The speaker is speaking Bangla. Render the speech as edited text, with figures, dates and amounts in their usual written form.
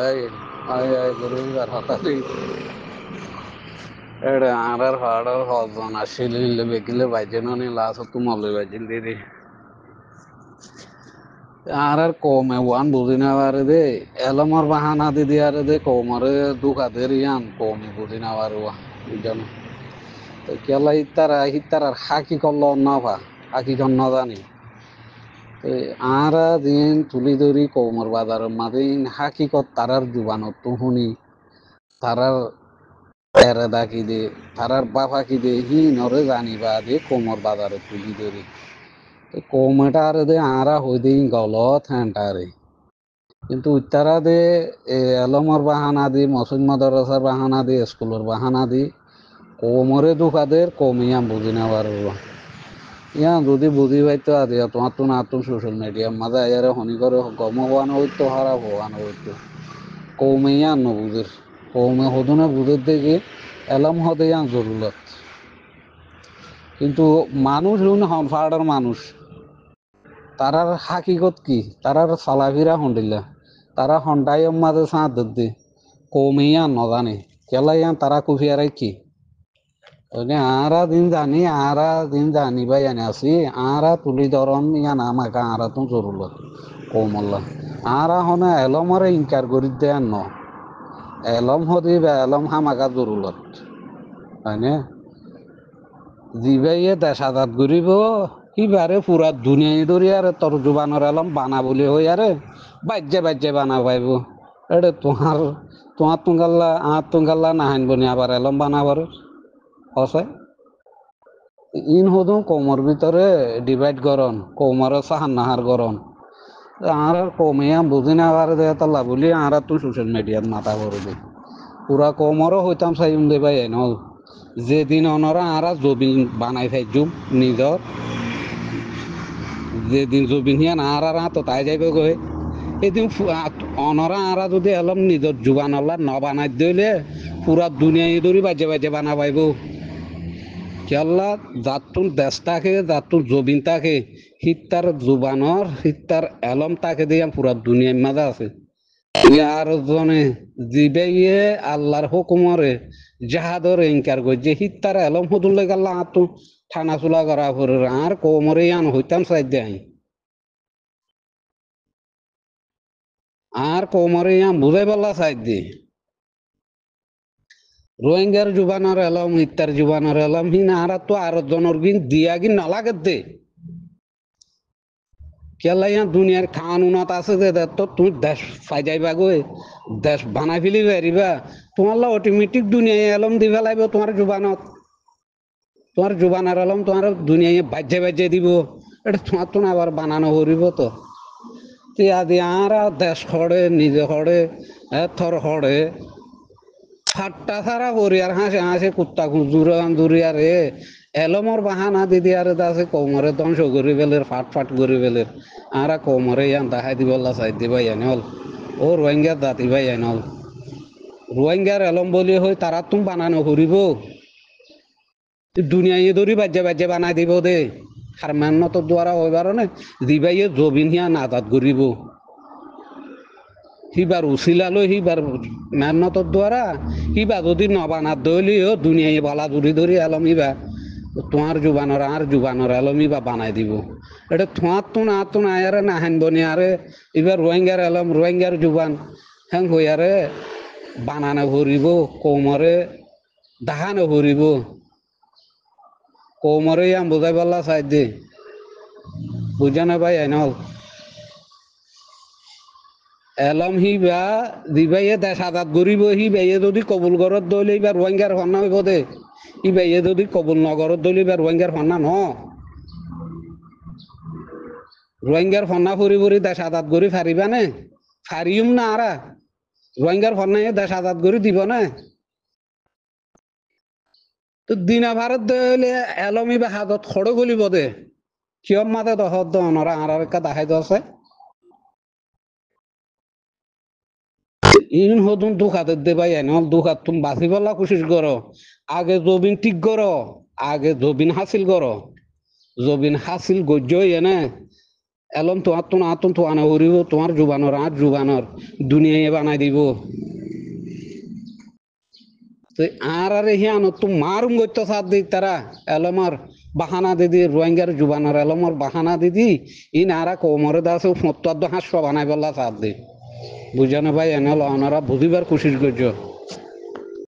আয় আয় গরিবার হতালি এড়ে আরার ফাড়ার হজন আসিলে বেকিলে বাইজেন নি লাস তু মলে বাইজিল দিদি আরার কমে ওয়ান বুঝিনা পারে দে এলমর বাহানা দিদি আরে দে কমরে দুকাদের ইয়ান কমে বুঝিনা পারে ওয়া বুঝানো তো কেলা হিতার হাকি করলো না ভা হাকি কর না জানি আরা দিন তুলি ধরি কৌমর বাজারের মাদিন হাকিকত তারার জুবানত তো শুনি তারার এরে ডাকি দে তারার বাফা কি দে হি নরে জানিবা দে কোমর বাজারে তুলি ধরি কোমরটা আরে দে আরা হই দিন গলত হ্যান্টারে কিন্তু উত্তারা দে এলমর বাহানা দি মসজিদ মাদ্রাসার বাহানা দি স্কুলের বাহানা দি কোমরে দুকাদের কমিয়াম বুঝি না পারবো ইয়া যদি বুঝি পাইতো আদি তোমার তো না তুমি সোশ্যাল মিডিয়ার মাঝে আয়ারে হনি করে গম হওয়ানো হইতো খারাপ হওয়ানো হইতো কৌমে ইয়া নবুজের কৌমে হদনে বুঝের দেখে এলম হদে ইয়া জরুরত কিন্তু মানুষ হন হনফাড়ার মানুষ তারার হাকিকত কি তারার সালাফিরা হন্ডিল্লা তারা হন্ডাই মাঝে সাঁত দি কৌমে ইয়া নজানে কেলা ইয়া তারা কুফিয়ারাই কি আরা দিন জানি ভাই জানি আছি আরা তুলি ধরন ইয়ান আমাকে আরা তো জরুরত কৌমল্লা আরা হনে এলমরে ইনকার করি দেন ন এলম হদি বা এলম হামাকা জরুরত হয়নে জিবাইয়ে দেশ আজাদ করিব সিবারে পুরা দুনিয়ায় ধরি আরে তোর জুবানৰ এলম বানা বলি হই আরে বাজ্যে বানা পাইব এটা তোমার তুঙ্গাল্লা তুঙ্গাল্লা নাহান বনি আবার এলম বানাবার হসে ইন হদু কৌমর ভিতরে ডিভাইড করন কৌমর সাহান নাহার করন আর কমিয়া বুঝি না পারে দে তাল্লা বলি আর তুই সোশ্যাল মিডিয়াত মাথা করে দে পুরা কৌমরও হইতাম চাই দে ভাই ন যেদিন অনরা আর জবিন বানাই ফাইজুম নিজর যেদিন জবিন হিয়ান আর তো তাই যাইবে গই এদিন অনরা আর যদি এলম নিজর জুবান ন বানাই দিলে পুরা দুনিয়ায় ধরি বাজে বানা পাইব কেল্লা যাতুন দেশ থাকে যাতুন জবিন থাকে হিতার জুবানর হিতার এলম তাকে দিয়ে পুরা দুনিয়ার মাঝে আছে আর জনে জিবে আল্লাহর হুকুমরে জাহাদর ইনকার করছে হিতার এলম হুদুল্লে গেল্লা আতো ঠানা চুলা করা পরে আর কোমরে আন হইতাম চাই দেয় আর কোমরে আন বুঝাই পাল্লা চাই দিয়ে রোহিঙ্গার জুবানের এলম ইত্যার জুবানের এলম হিন আর তো আর জনের গিন দিয়া গিন নালাগে দে কেলা ইয়া দুনিয়ার কানুনত আছে যে তো তুমি দেশ ফাই যাইবা গই দেশ বানাই ফেলি পারিবা তোমার অটোমেটিক দুনিয়ায় এলম দি ফেলাইব তোমার জুবানের এলম তোমার দুনিয়ায় বাজ্যে দিব এটা তোমার তো আবার বানানো করিব তো তিয়া দিয়ে আর দেশ খড়ে নিজে খড়ে থর খড়ে ফাট্টা সারা করি আর হাসে কুত্তা জুরি আরে এলমর বাহানা দিদি আরে দাসে কোমরে ধ্বংস করি বেলের ফাট করি বেলের আর কোমরে ইয়ান দেখাই দিব চাই দিবাই আনি হল ও রোহিঙ্গার দাঁতি ভাই আইন হল রোহিঙ্গার এলম বলি হই তারা তুমি বানানো করিব দুনিয়ায় ধরি বাজ্যে বানাই দিব দে আর মেহনতর দ্বারা হইবার নে দিবাইয়ে জবিন হিয়া নাজাদ করিব সিবার উচিলালো সিবার মেহনতর দ্বারা সিবা যদি নবানাত দলিও দুনিয়ায় বালা জুড়ি ধরি এলম ইবা তোমার জুবানর আর জুবানর এলম ইবা বানাই দিব এটা তোমার তো না আয়ারে না হেন বনি আরে এবার রোহিঙ্গার এলম রোহিঙ্গার জুবান হ্যাং হই আরে বানানো ভরিব কোমরে দাহানো ভরিব কোমরে আম বুঝাই পাল্লা চাই দে বুঝা না ভাই আইনল এলম হিবা দিবাইয়ে দেশ আজাদ করিব হিবাইয়ে যদি কবুল ঘরত দইলে এবার রোহিঙ্গার ফান্না হইব দে ইবাইয়ে যদি কবুল নগরত দইলে এবার রোহিঙ্গার ফান্না ন রোহিঙ্গার ফান্না ফুরি দেশ আজাদ করি ফারিবা নে ফারিউম না আরা রোহিঙ্গার ফান্না দেশ আজাদ করি দিব না তো দিনা ভারত দইলে এলম ইবা হাতত খড়ো গলিব দে কিয়ম মাতে দহত দনরা আর একটা দেখাই আছে ইন হদুন দুখাতে দে ভাই এনল দুখাত তুমি বাঁচি বলা কোশিশ করো আগে জবিন ঠিক করো আগে জবিন হাসিল করো জবিন হাসিল গজ্য এনে এলম তোমার তো না তো আনা উড়িব তোমার জুবানর আর জুবানর দুনিয়ায় বানাই দিব তো আর হিয়ান তো মারুম গত্য সাথ দি তারা এলমর বাহানা দিদি রোহিঙ্গার জুবানর এলমর বাহানা দিদি ইন আরা কোমরে দাস ফত্তর হাঁস বানাই বললা সাথ দি বুঝানো ভাই এনল অনারা বুঝিবার কোশিশ করছো